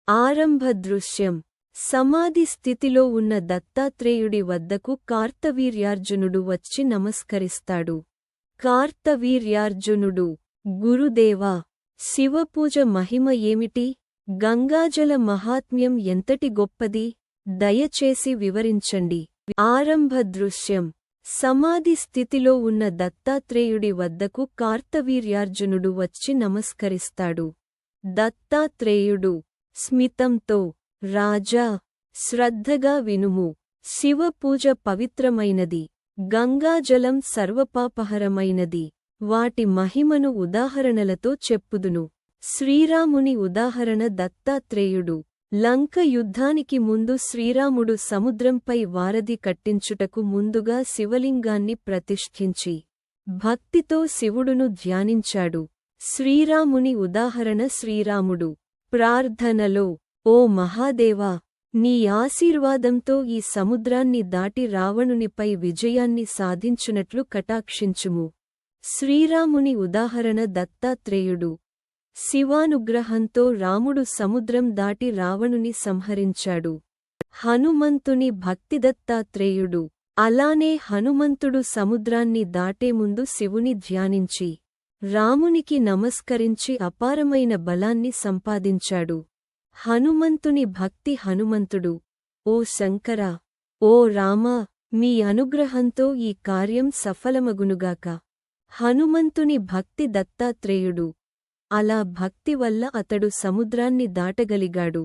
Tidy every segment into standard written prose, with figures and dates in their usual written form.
ఆరంభ దృశ్యం. సమాధి స్థితిలో ఉన్న దత్తాత్రేయుడి వద్దకు కార్తవీర్యార్జునుడు వచ్చి నమస్కరిస్తాడు. కార్తవీర్యార్జునుడు: గురుదేవా, శివపూజ మహిమ ఏమిటి? గంగాజల మహాత్మ్యం ఎంతటి గొప్పది? దయచేసి వివరించండి. ఆరంభ దృశ్యం. సమాధి స్థితిలో ఉన్న దత్తాత్రేయుడి వద్దకు కార్తవీర్యార్జునుడు వచ్చి నమస్కరిస్తాడు. దత్తాత్రేయుడు స్మితంతో: రాజా, శ్రద్ధగా వినుము. శివపూజ పవిత్రమైనది. గంగాజలం సర్వపాపహరమైనది. వాటి మహిమను ఉదాహరణలతో చెప్పుదును. శ్రీరాముని ఉదాహరణ. దత్తాత్రేయుడు: లంక యుద్ధానికి ముందు శ్రీరాముడు సముద్రంపై వారధి కట్టించుటకు ముందుగా శివలింగాన్ని ప్రతిష్ఠించి భక్తితో శివుడును ధ్యానించాడు. శ్రీరాముని ఉదాహరణ. శ్రీరాముడు ప్రార్థనలో: ఓ మహాదేవా, నీ ఆశీర్వాదంతో ఈ సముద్రాన్ని దాటి రావణునిపై విజయాన్ని సాధించునట్లు కటాక్షించుము. శ్రీరాముని ఉదాహరణ. దత్తాత్రేయుడు: శివానుగ్రహంతో రాముడు సముద్రం దాటి రావణుని సంహరించాడు. హనుమంతుని భక్తి. దత్తాత్రేయుడు: అలానే హనుమంతుడు సముద్రాన్ని దాటే ముందు శివుని ధ్యానించి రామునికి నమస్కరించి అపారమైన బలాన్ని సంపాదించాడు. హనుమంతుని భక్తి. హనుమంతుడు: ఓ శంకరా, ఓ రామా, మీ అనుగ్రహంతో ఈ కార్యం సఫలమగునుగాక. హనుమంతుని భక్తి. దత్తాత్రేయుడు: అలా భక్తి వల్ల అతడు సముద్రాన్ని దాటగలిగాడు.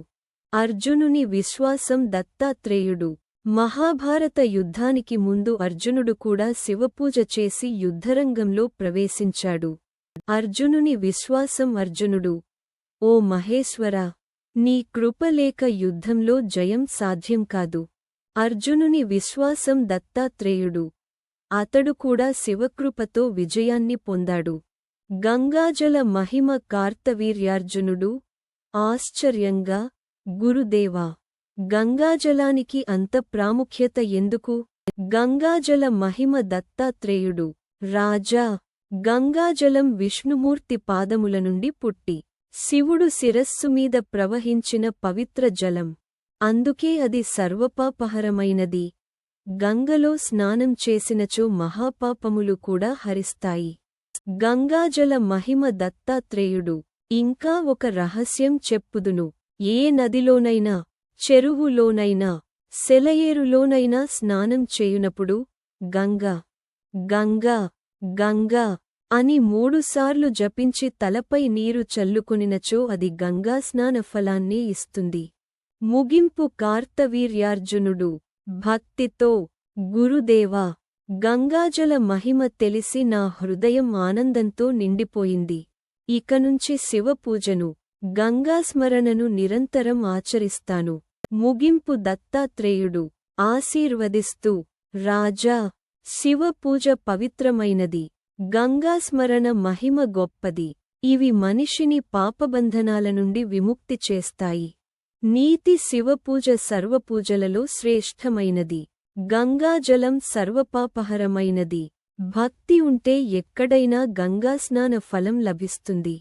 అర్జునుని విశ్వాసం. దత్తాత్రేయుడు: మహాభారత యుద్ధానికి ముందు అర్జునుడు కూడా శివపూజ చేసి యుద్ధరంగంలో ప్రవేశించాడు. అర్జునుని విశ్వాసం. అర్జునుడు: ఓ మహేశ్వరా, నీ కృపలేక యుద్ధంలో జయం సాధ్యం కాదు. అర్జునుని విశ్వాసం. దత్తాత్రేయుడు: అతడు కూడా శివకృపతో విజయాన్ని పొందాడు. గంగాజల మహిమ. కార్తవీర్యార్జునుడు ఆశ్చర్యంగా: గురుదేవా, గంగాజలానికి అంత ప్రాముఖ్యత ఎందుకు? గంగాజల మహిమ. దత్తాత్రేయుడు: రాజా, గంగాజలం విష్ణుమూర్తి పాదముల నుండి పుట్టి శివుడు శిరస్సుమీద ప్రవహించిన పవిత్ర జలం. అందుకే అది సర్వపాపహరమైనది. గంగలో స్నానం చేసినచో మహాపాపములు కూడా హరిస్తాయి. గంగాజల మహిమ. దత్తాత్రేయుడు: ఇంకా ఒక రహస్యం చెప్పుదును. ఏ నదిలోనైనా, చెరువులోనైనా, సెలయేరులోనైనా స్నానం చేయునప్పుడు గంగా, గంగా, గంగా అని 3 సార్లు జపించి తలపై నీరు చల్లుకొనినచో అది గంగా స్నాన ఫలాన్ని ఇస్తుంది. ముగింపు. కార్తవీర్యార్జునుడు భక్తితో: గురుదేవా, గంగాజల మహిమ తెలిసి నా హృదయం ఆనందంతో నిండిపోయింది. ఇకనుంచి శివపూజను, గంగాస్మరణను నిరంతరం ఆచరిస్తాను. ముగింపు. దత్తాత్రేయుడు ఆశీర్వదిస్తూ: రాజా, శివపూజ పవిత్రమైనది. గంగాస్మరణ మహిమ గొప్పది. ఇవి మనిషిని పాపబంధనాల నుండి విముక్తి చేస్తాయి. నీతి. శివపూజ సర్వపూజలలో శ్రేష్ఠమైనది. గంగాజలం సర్వపాపహరమైనది. భక్తి ఉంటే ఎక్కడైనా గంగాస్నాన ఫలం లభిస్తుంది.